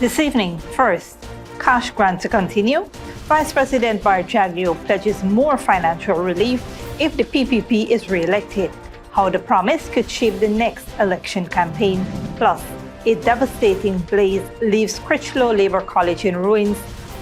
This evening, first, cash grant to continue. Vice President Bharrat Jagdeo pledges more financial relief if the PPP is re-elected. How the promise could shape the next election campaign. Plus, a devastating blaze leaves Critchlow Labour College in ruins.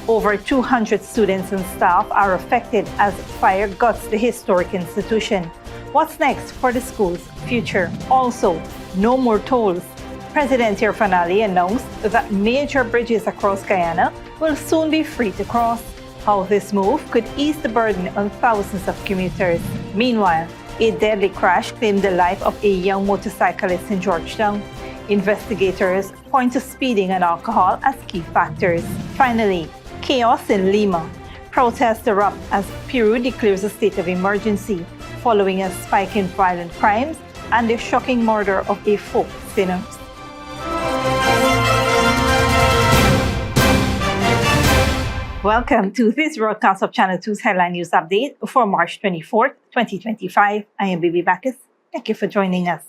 Over 200 students and staff are affected as fire guts the historic institution. What's next for the school's future? Also, no more tolls. President Irfaan Ali announced that major bridges across Guyana will soon be free to cross. How this move could ease the burden on thousands of commuters. Meanwhile, a deadly crash claimed the life of a young motorcyclist in Georgetown. Investigators point to speeding and alcohol as key factors. Finally, chaos in Lima. Protests erupt as Peru declares a state of emergency following a spike in violent crimes and the shocking murder of a folk singer. Welcome to this broadcast of Channel 2's Headline News Update for March 24th, 2025. I am Bibi Bacchus. Thank you for joining us.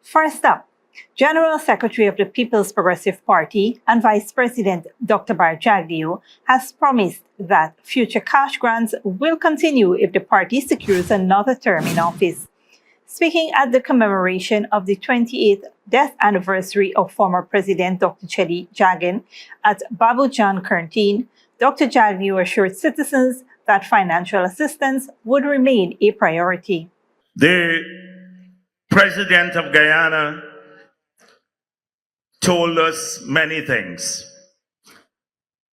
First up, General Secretary of the People's Progressive Party and Vice President Dr. Bharrat Jagdeo has promised that future cash grants will continue if the party secures another term in office. Speaking at the commemoration of the 28th death anniversary of former President Dr. Chedi Jagan at Babu Jan Canteen, Dr. Jagdeo assured citizens that financial assistance would remain a priority. The President of Guyana told us many things.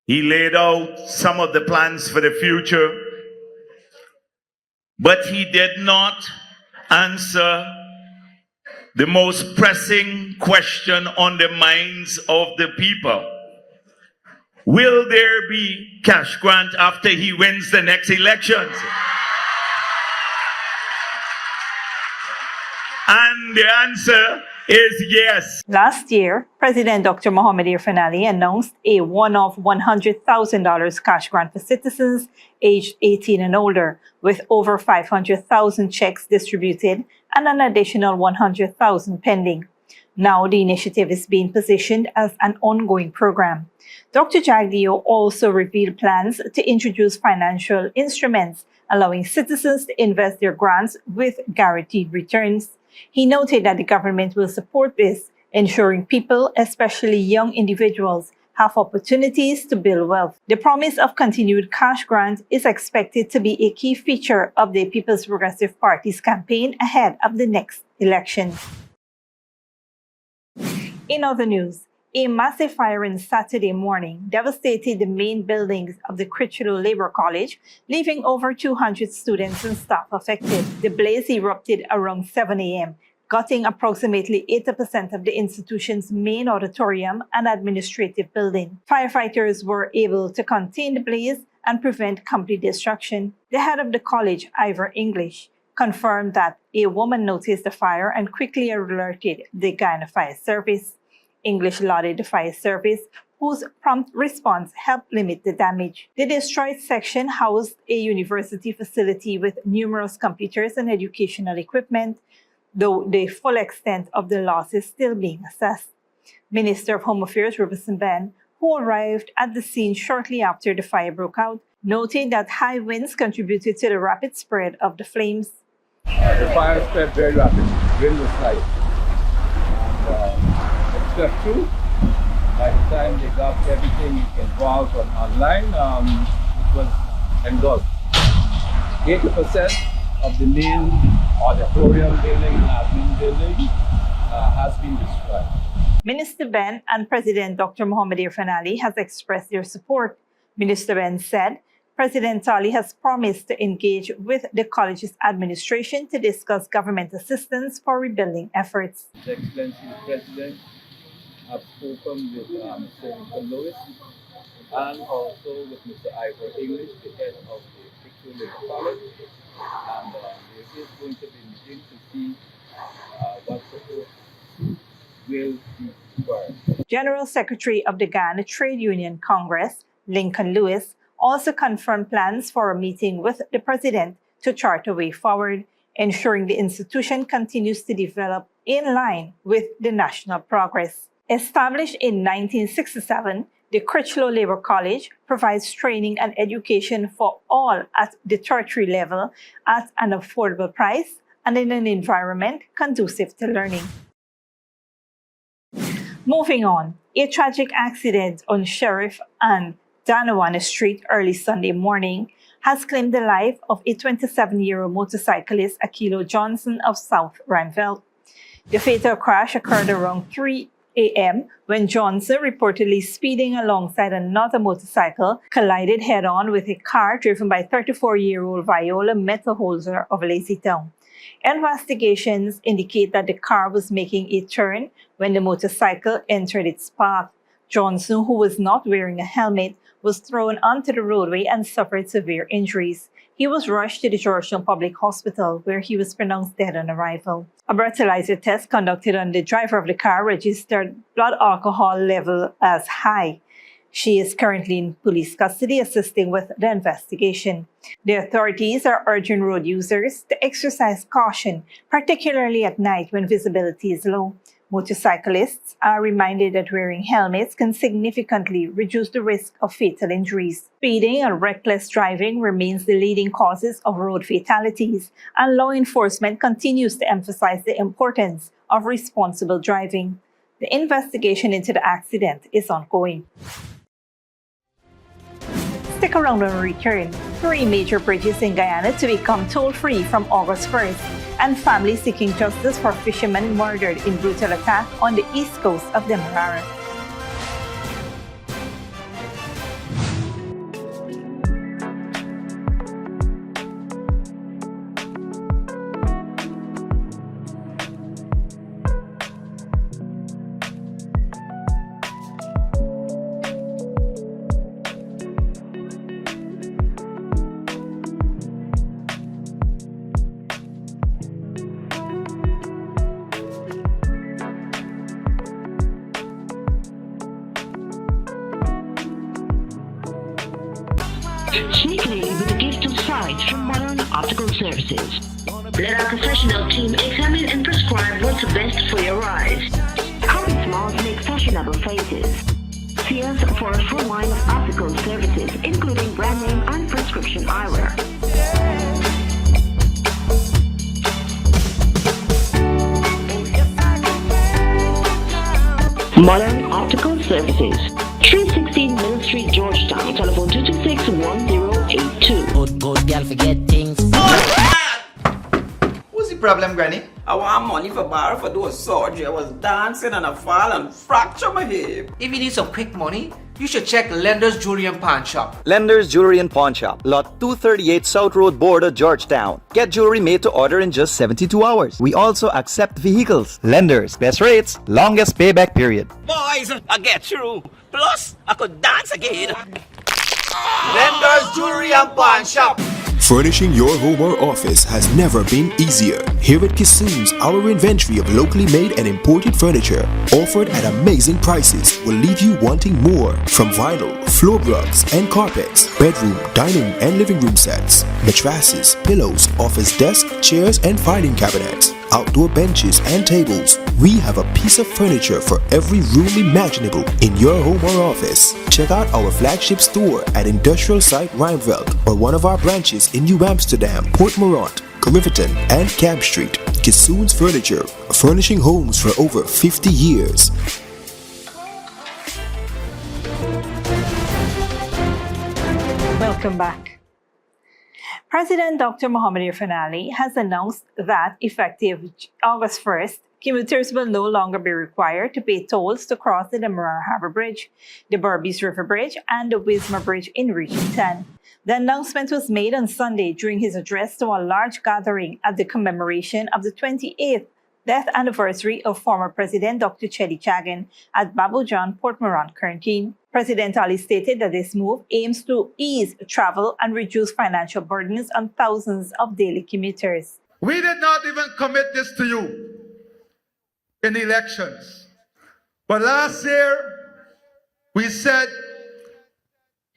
He laid out some of the plans for the future, but he did not answer the most pressing question on the minds of the people. Will there be cash grant after he wins the next elections? And the answer is yes. Last year, President Dr. Mohamed Irfaan Ali announced a one-off $100,000 cash grant for citizens aged 18 and older, with over 500,000 checks distributed and an additional 100,000 pending. Now the initiative is being positioned as an ongoing program. Dr. Jagdeo also revealed plans to introduce financial instruments allowing citizens to invest their grants with guaranteed returns. He noted that the government will support this, ensuring people, especially young individuals, have opportunities to build wealth. The promise of continued cash grant is expected to be a key feature of the People's Progressive Party's campaign ahead of the next election. In other news, a massive fire on Saturday morning devastated the main buildings of the Critchlow Labour College, leaving over 200 students and staff affected. The blaze erupted around 7 a.m., gutting approximately 80% of the institution's main auditorium and administrative building. Firefighters were able to contain the blaze and prevent complete destruction. The head of the college, Irfaan English, confirmed that a woman noticed the fire and quickly alerted the Guyana Fire Service. English lauded the fire service, whose prompt response helped limit the damage. The destroyed section housed a university facility with numerous computers and educational equipment, though the full extent of the loss is still being assessed. Minister of Home Affairs Fisherman, who arrived at the scene shortly after the fire broke out, noted that high winds contributed to the rapid spread of the flames. The fire spread very rapidly. Wind was light. Step 2, by the time they got everything involved online, it was engulfed. 80% of the main auditorium building and admin building has been destroyed. Minister Ben and President Dr. Mohamed Irfaan Ali has expressed their support. Minister Ben said President Ali has promised to engage with the college's administration to discuss government assistance for rebuilding efforts. His Excellency the President have spoken with Mr. Lewis and also with Mr. Irfaan English, the head of the Critchlow Labour College, and there is going to be a meeting to see what support will be required. General Secretary of the Guyana Trade Union Congress, Lincoln Lewis, also confirmed plans for a meeting with the President to chart a way forward, ensuring the institution continues to develop in line with the national progress. Established in 1967, the Critchlow Labour College provides training and education for all at the tertiary level at an affordable price and in an environment conducive to learning. Moving on, a tragic accident on Sheriff and Danawana Street early Sunday morning has claimed the life of a 27-year-old motorcyclist Akilo Johnson of South Randveld. The fatal crash occurred around 3 a.m. when Johnson, reportedly speeding alongside another motorcycle, collided head-on with a car driven by 34-year-old Viola Metalholzer of Lazytown. Investigations indicate that the car was making a turn when the motorcycle entered its path. Johnson, who was not wearing a helmet, was thrown onto the roadway and suffered severe injuries. He was rushed to the Georgetown Public Hospital, where he was pronounced dead on arrival. A breathalyzer test conducted on the driver of the car registered blood alcohol level as high. She is currently in police custody assisting with the investigation. The authorities are urging road users to exercise caution, particularly at night when visibility is low. Motorcyclists are reminded that wearing helmets can significantly reduce the risk of fatal injuries. Speeding and reckless driving remains the leading causes of road fatalities, and law enforcement continues to emphasize the importance of responsible driving. The investigation into the accident is ongoing. Stick around when we return. 3 major bridges in Guyana to become toll-free from August 1st, and families seeking justice for fishermen murdered in brutal attack on the east coast of Demerara. Sneakily with a gift of sight from modern optical services. Let our professional team examine and prescribe what's best for your eyes. Common smiles make fashionable faces. See us for a full line of optical services, including brand name and prescription eyewear. Modern Optical Services, 316 Middle Street, Georgetown. Telephone 226-1082. Good girl forget things. What's the problem, Granny? I want money for borrow for do a surgery. I was dancing and I fall and fracture my hip. If you need some quick money, you should check Lender's Jewelry and Pawn Shop. Lender's Jewelry and Pawn Shop, Lot 238 South Road Border, Georgetown. Get jewelry made to order in just 72 hours. We also accept vehicles. Lender's, best rates, longest payback period. Boys, I get through. Plus, I could dance again. Lender's Jewelry and Pawn Shop. Furnishing your home or office has never been easier. Here at Kissoon's, our inventory of locally made and imported furniture, offered at amazing prices, will leave you wanting more. From vinyl, floor rugs and carpets, bedroom, dining and living room sets, mattresses, pillows, office desk, chairs and filing cabinets, outdoor benches and tables. We have a piece of furniture for every room imaginable in your home or office. Check out our flagship store at Industrial Site Rheinveld or one of our branches in New Amsterdam, Port Morant, Riverton and Camp Street. Kissoon's Furniture, furnishing homes for over 50 years. Welcome back. President Dr. Mohamed Irfaan Ali has announced that effective August 1st, commuters will no longer be required to pay tolls to cross the Demerara Harbour Bridge, the Berbice River Bridge, and the Wismar Bridge in Region 10. The announcement was made on Sunday during his address to a large gathering at the commemoration of the 28th death anniversary of former President Dr. Cheddi Chagan at Babu John, Port Morant, Quarantine. President Ali stated that this move aims to ease travel and reduce financial burdens on thousands of daily commuters. We did not even commit this to you in the elections. But last year, we said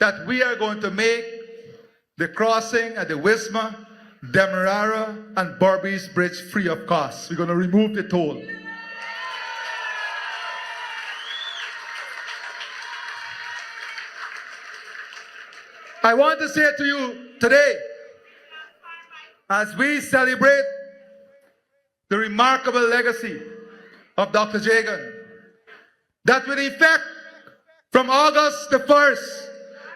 that we are going to make the crossing at the Wismar, Demerara, and Berbice Bridge free of cost. We're going to remove the toll. I want to say to you today, as we celebrate the remarkable legacy of Dr. Jagan, that with effect from August the 1st,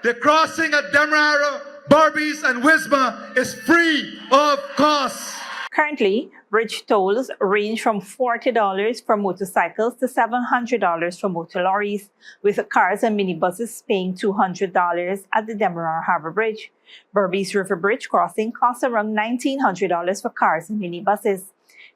the crossing at Demerara, Berbice, and Wisma is free of cost. Currently, bridge tolls range from $40 for motorcycles to $700 for motor lorries, with cars and minibuses paying $200 at the Demerara Harbour Bridge. Berbice River Bridge crossing costs around $1,900 for cars and minibuses.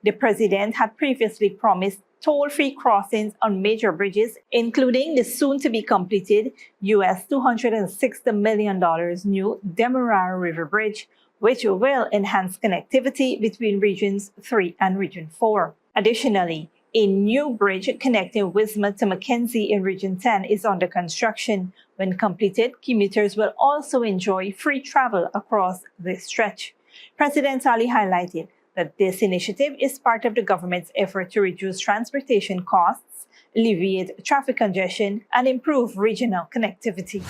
The president had previously promised toll-free crossings on major bridges, including the soon-to-be-completed US $260 million new Demerara River Bridge, which will enhance connectivity between Regions 3 and Region 4. Additionally, a new bridge connecting Wisma to Mackenzie in Region 10 is under construction. When completed, commuters will also enjoy free travel across this stretch. President Ali highlighted that this initiative is part of the government's effort to reduce transportation costs, alleviate traffic congestion, and improve regional connectivity.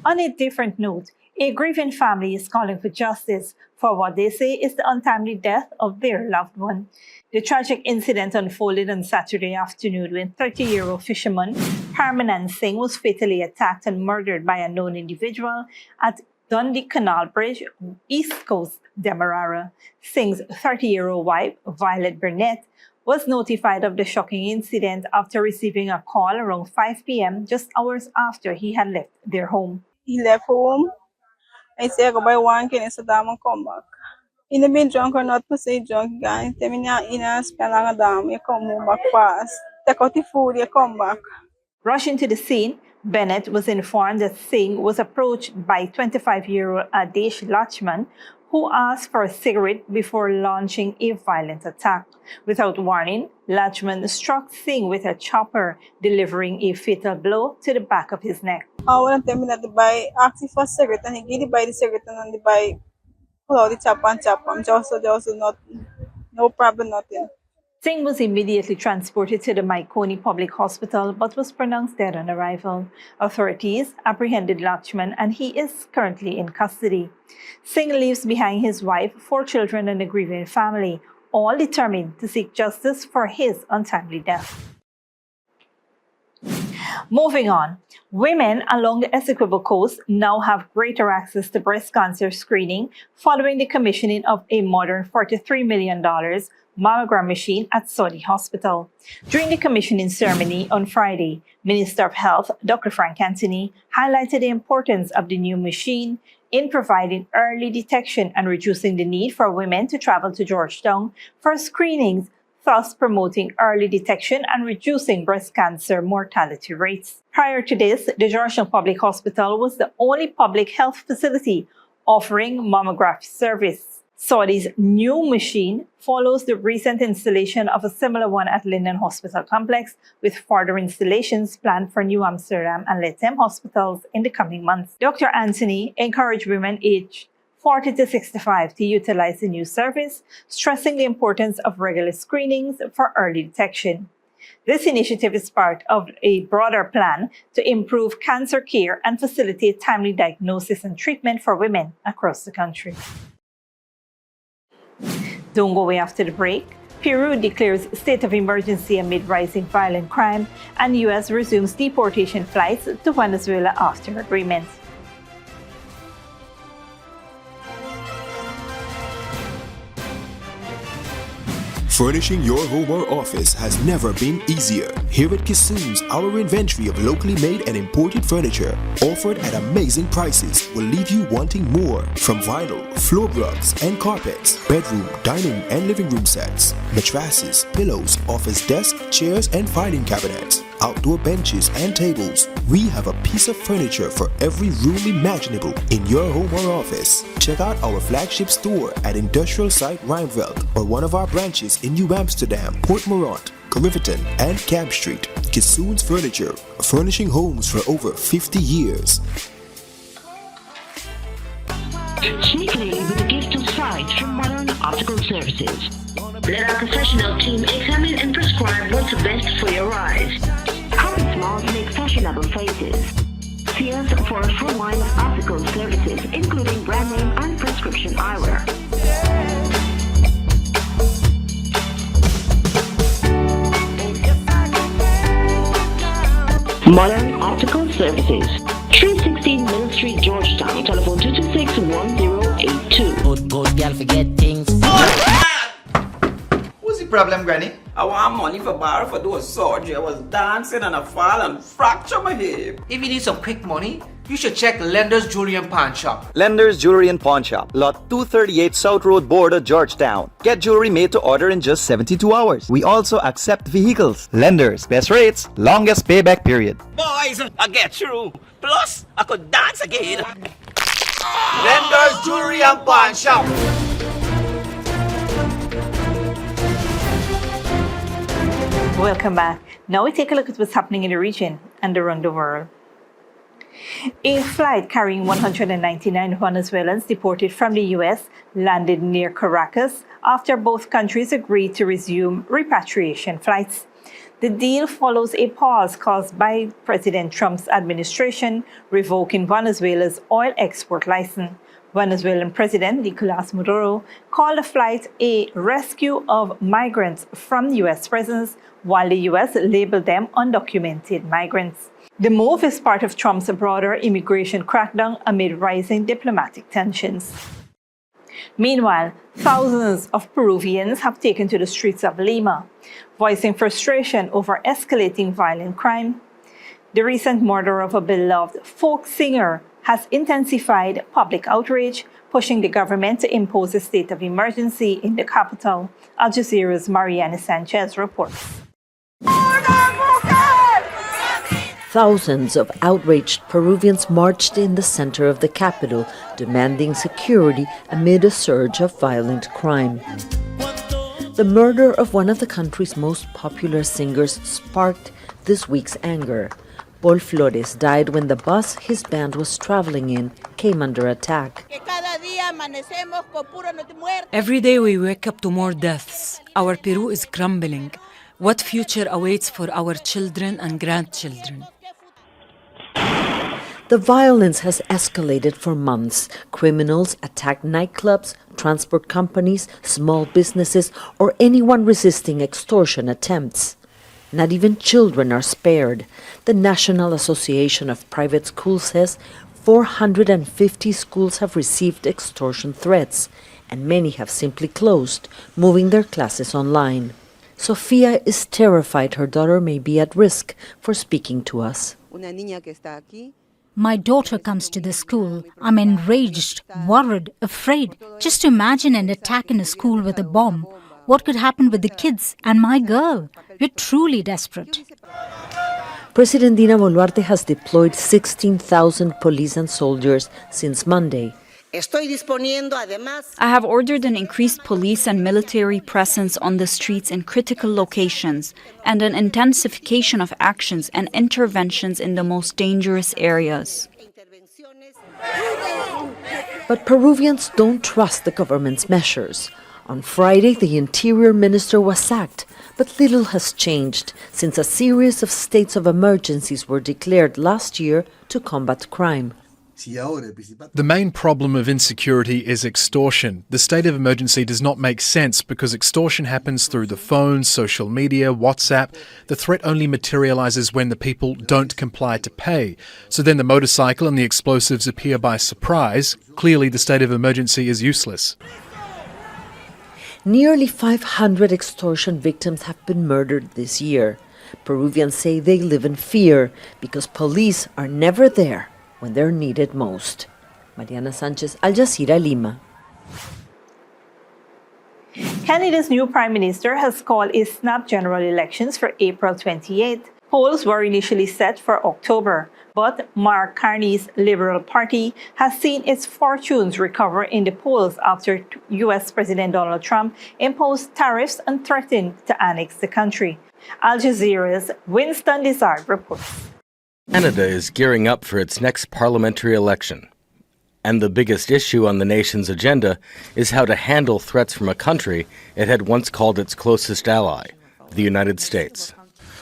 On a different note, a grieving family is calling for justice for what they say is the untimely death of their loved one. The tragic incident unfolded on Saturday afternoon when 30-year-old fisherman Harmanan Singh was fatally attacked and murdered by a known individual at Dundee Canal Bridge, East Coast, Demerara. Singh's 30-year-old wife, Violet Burnett, was notified of the shocking incident after receiving a call around 5 p.m. just hours after he had left their home. He left home. I said, I go buy one can so damn and come back. He never been drunk or not per se drunk, guys. Tell me now, in a spend a damn, you come home back fast. Take out the food, you come back. Rushing to the scene, Bennett was informed that Singh was approached by 25-year-old Adesh Lachman, who asked for a cigarette before launching a violent attack. Without warning, Lachman struck Singh with a chopper, delivering a fatal blow to the back of his neck. I want to tell me that the boy asked for a cigarette and he gave the boy the cigarette and the boy pull out the chopper and chop him. Just not, no problem, nothing. Singh was immediately transported to the Maikoni Public Hospital but was pronounced dead on arrival. Authorities apprehended Lachman and he is currently in custody. Singh leaves behind his wife, 4 children and a grieving family, all determined to seek justice for his untimely death. Moving on, women along the Essequibo coast now have greater access to breast cancer screening following the commissioning of a modern $43 million mammogram machine at Saudi Hospital. During the commissioning ceremony on Friday, Minister of Health Dr. Frank Anthony highlighted the importance of the new machine in providing early detection and reducing the need for women to travel to Georgetown for screenings, thus promoting early detection and reducing breast cancer mortality rates. Prior to this, the Georgetown Public Hospital was the only public health facility offering mammography service. Saudi's new machine follows the recent installation of a similar one at Linden Hospital Complex, with further installations planned for New Amsterdam and Letem hospitals in the coming months. Dr. Anthony encouraged women aged 40 to 65 to utilize the new service, stressing the importance of regular screenings for early detection. This initiative is part of a broader plan to improve cancer care and facilitate timely diagnosis and treatment for women across the country. Don't go away after the break. Peru declares state of emergency amid rising violent crime, and U.S. resumes deportation flights to Venezuela after agreement. Furnishing your home or office has never been easier. Here at Kissoon's, our inventory of locally made and imported furniture, offered at amazing prices, will leave you wanting more. From vinyl, floor rugs and carpets, bedroom, dining and living room sets, mattresses, pillows, office desk, chairs and filing cabinets, outdoor benches and tables. We have a piece of furniture for every room imaginable in your home or office. Check out our flagship store at Industrial Site Rijnveld or one of our branches in New Amsterdam, Port Morant, Riverton and Camp Street. Kissoon's Furniture, furnishing homes for over 50 years. Sneakily with a gift of sight from Modern Optical Services. Let our professional team examine and prescribe what's best for your eyes. Common smiles make fashionable faces. See us for a full line of optical services, including brand name and prescription eyewear. Modern Optical Services. 316 Mill Street, Georgetown. Telephone 226-1082. Good girl forget things. What's the problem, Granny? I want money for borrow for do a surgery. I was dancing and I fall and fracture my hip. If you need some quick money, you should check Lender's Jewelry and Pawn Shop. Lender's Jewelry and Pawn Shop, lot 238 South Road Border, Georgetown. Get jewelry made to order in just 72 hours. We also accept vehicles. Lenders, best rates, longest payback period. Boys, I get through. Plus, I could dance again. Lender's Jewelry and Pawn Shop. Welcome back. Now we take a look at what's happening in the region and around the world. A flight carrying 199 Venezuelans deported from the U.S. landed near Caracas after both countries agreed to resume repatriation flights. The deal follows a pause caused by President Trump's administration revoking Venezuela's oil export license. Venezuelan President Nicolas Maduro called the flight a rescue of migrants from U.S. prisons, while the U.S. labeled them undocumented migrants. The move is part of Trump's broader immigration crackdown amid rising diplomatic tensions. Meanwhile, thousands of Peruvians have taken to the streets of Lima, voicing frustration over escalating violent crime. The recent murder of a beloved folk singer has intensified public outrage, pushing the government to impose a state of emergency in the capital. Al Jazeera's Mariana Sanchez reports. Thousands of outraged Peruvians marched in the center of the capital, demanding security amid a surge of violent crime. The murder of one of the country's most popular singers sparked this week's anger. Paul Flores died when the bus his band was traveling in came under attack. Every day we wake up to more deaths. Our Peru is crumbling. What future awaits for our children and grandchildren? The violence has escalated for months. Criminals attack nightclubs, transport companies, small businesses, or anyone resisting extortion attempts. Not even children are spared. The National Association of Private Schools says 450 schools have received extortion threats, and many have simply closed, moving their classes online. Sofia is terrified her daughter may be at risk for speaking to us. My daughter comes to the school. I'm enraged, worried, afraid. Just imagine an attack in a school with a bomb. What could happen with the kids and my girl? We're truly desperate. President Dina Boluarte has deployed 16,000 police and soldiers since Monday. I have ordered an increased police and military presence on the streets in critical locations and an intensification of actions and interventions in the most dangerous areas. But Peruvians don't trust the government's measures. On Friday, the Interior Minister was sacked, but little has changed since a series of states of emergencies were declared last year to combat crime. The main problem of insecurity is extortion. The state of emergency does not make sense because extortion happens through the phone, social media, WhatsApp. The threat only materializes when the people don't comply to pay. So then the motorcycle and the explosives appear by surprise. Clearly, the state of emergency is useless. Nearly 500 extortion victims have been murdered this year. Peruvians say they live in fear because police are never there when they're needed most. Mariana Sanchez, Al Jazeera, Lima. Canada's new Prime Minister has called a snap general elections for April 28. Polls were initially set for October, but Mark Carney's Liberal Party has seen its fortunes recover in the polls after U.S. President Donald Trump imposed tariffs and threatened to annex the country. Al Jazeera's Winston Lizard reports. Canada is gearing up for its next parliamentary election. And the biggest issue on the nation's agenda is how to handle threats from a country it had once called its closest ally, the United States.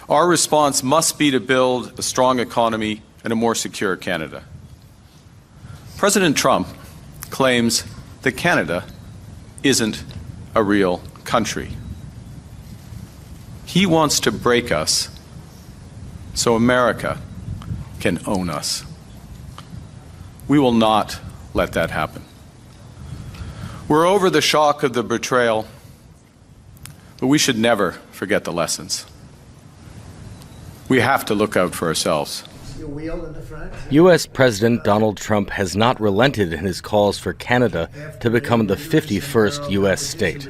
Our response must be to build a strong economy and a more secure Canada. President Trump claims that Canada isn't a real country. He wants to break us so America can own us. We will not let that happen. We're over the shock of the betrayal, but we should never forget the lessons. We have to look out for ourselves. U.S. President Donald Trump has not relented in his calls for Canada to become the 51st U.S. state.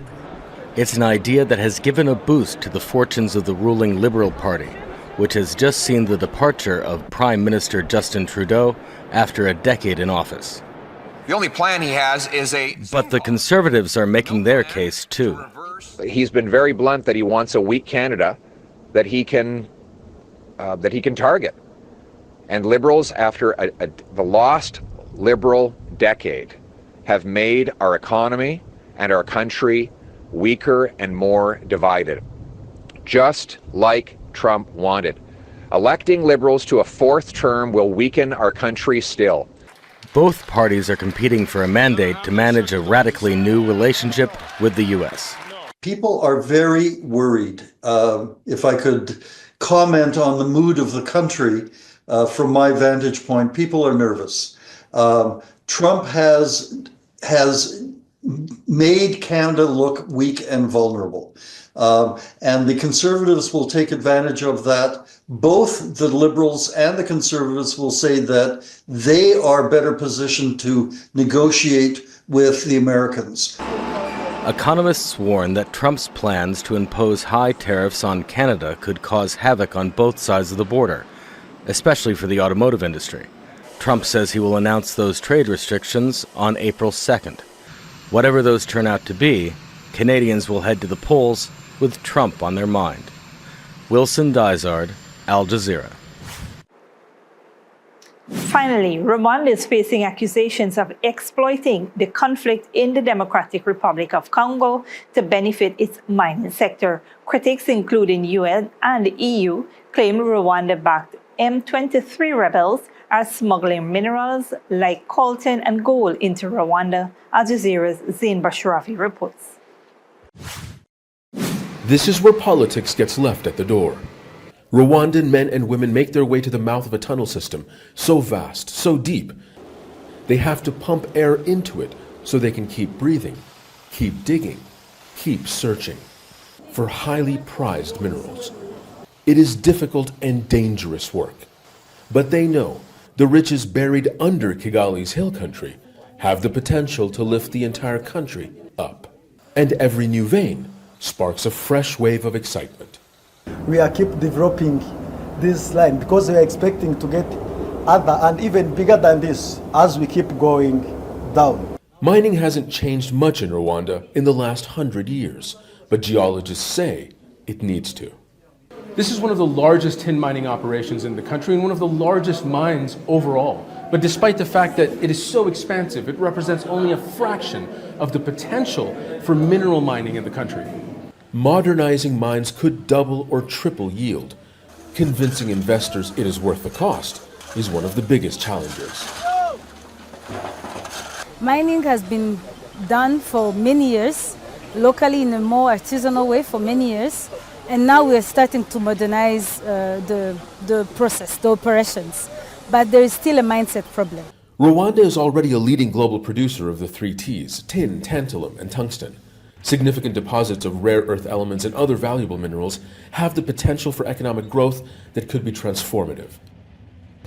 It's an idea that has given a boost to the fortunes of the ruling Liberal Party, which has just seen the departure of Prime Minister Justin Trudeau after a decade in office. The only plan he has is a... But the Conservatives are making their case, too. He's been very blunt that he wants a weak Canada that he can target. And Liberals, after the lost Liberal decade, have made our economy and our country weaker and more divided, just like Trump wanted. Electing Liberals to a fourth term will weaken our country still. Both parties are competing for a mandate to manage a radically new relationship with the U.S. People are very worried. If I could comment on the mood of the country from my vantage point, people are nervous. Trump has made Canada look weak and vulnerable. And the Conservatives will take advantage of that. Both the Liberals and the Conservatives will say that they are better positioned to negotiate with the Americans. Economists warn that Trump's plans to impose high tariffs on Canada could cause havoc on both sides of the border, especially for the automotive industry. Trump says he will announce those trade restrictions on April 2nd. Whatever those turn out to be, Canadians will head to the polls with Trump on their mind. Wilson Dysard, Al Jazeera. Finally, Rwanda is facing accusations of exploiting the conflict in the Democratic Republic of Congo to benefit its mining sector. Critics, including UN and the EU, claim Rwanda-backed M23 rebels are smuggling minerals like coltan and gold into Rwanda. Al Jazeera's Zain Bashrafi reports. This is where politics gets left at the door. Rwandan men and women make their way to the mouth of a tunnel system so vast, so deep, they have to pump air into it so they can keep breathing, keep digging, keep searching for highly prized minerals. It is difficult and dangerous work, but they know the riches buried under Kigali's hill country have the potential to lift the entire country up. And every new vein sparks a fresh wave of excitement. We are keep developing this line because we are expecting to get other and even bigger than this as we keep going down. Mining hasn't changed much in Rwanda in the last 100 years, but geologists say it needs to. This is one of the largest tin mining operations in the country and one of the largest mines overall. But despite the fact that it is so expansive, it represents only a fraction of the potential for mineral mining in the country. Modernizing mines could double or triple yield. Convincing investors it is worth the cost is one of the biggest challenges. Mining has been done for many years, locally in a more artisanal way for many years, and now we are starting to modernize the process, the operations. But there is still a mindset problem. Rwanda is already a leading global producer of the 3 Ts, tin, tantalum, and tungsten. Significant deposits of rare earth elements and other valuable minerals have the potential for economic growth that could be transformative.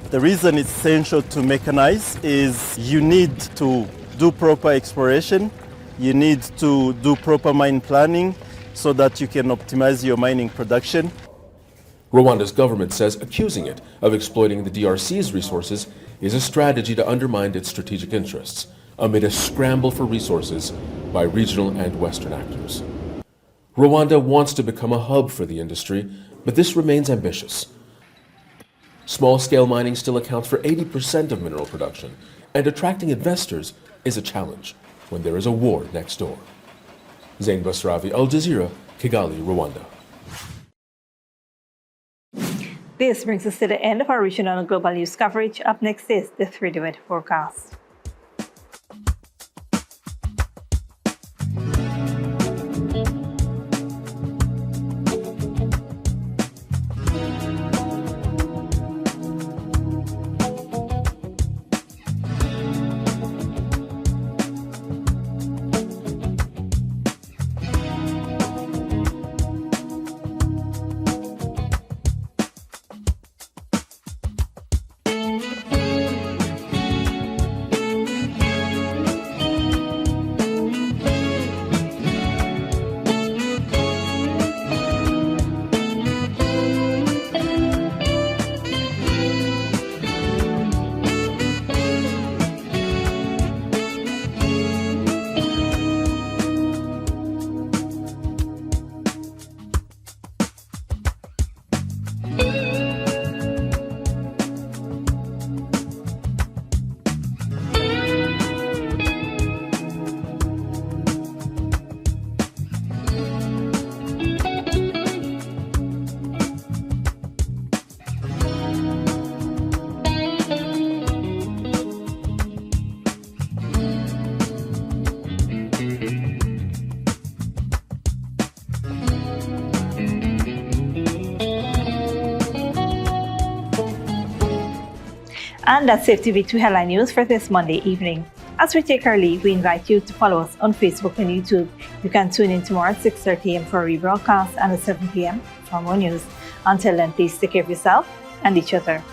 The reason it's essential to mechanize is you need to do proper exploration, you need to do proper mine planning so that you can optimize your mining production. Rwanda's government says accusing it of exploiting the DRC's resources is a strategy to undermine its strategic interests amid a scramble for resources by regional and Western actors. Rwanda wants to become a hub for the industry, but this remains ambitious. Small-scale mining still accounts for 80% of mineral production, and attracting investors is a challenge when there is a war next door. Zain Basravi, Al Jazeera, Kigali, Rwanda. The This brings us to the end of our regional and global news coverage. Up next is the 3-day forecast. And that's FTV2 Headline News for this Monday evening. As we take our leave, we invite you to follow us on Facebook and YouTube. You can tune in tomorrow at 6:30 a.m. for a rebroadcast and at 7 p.m. for more news. Until then, please take care of yourself and each other.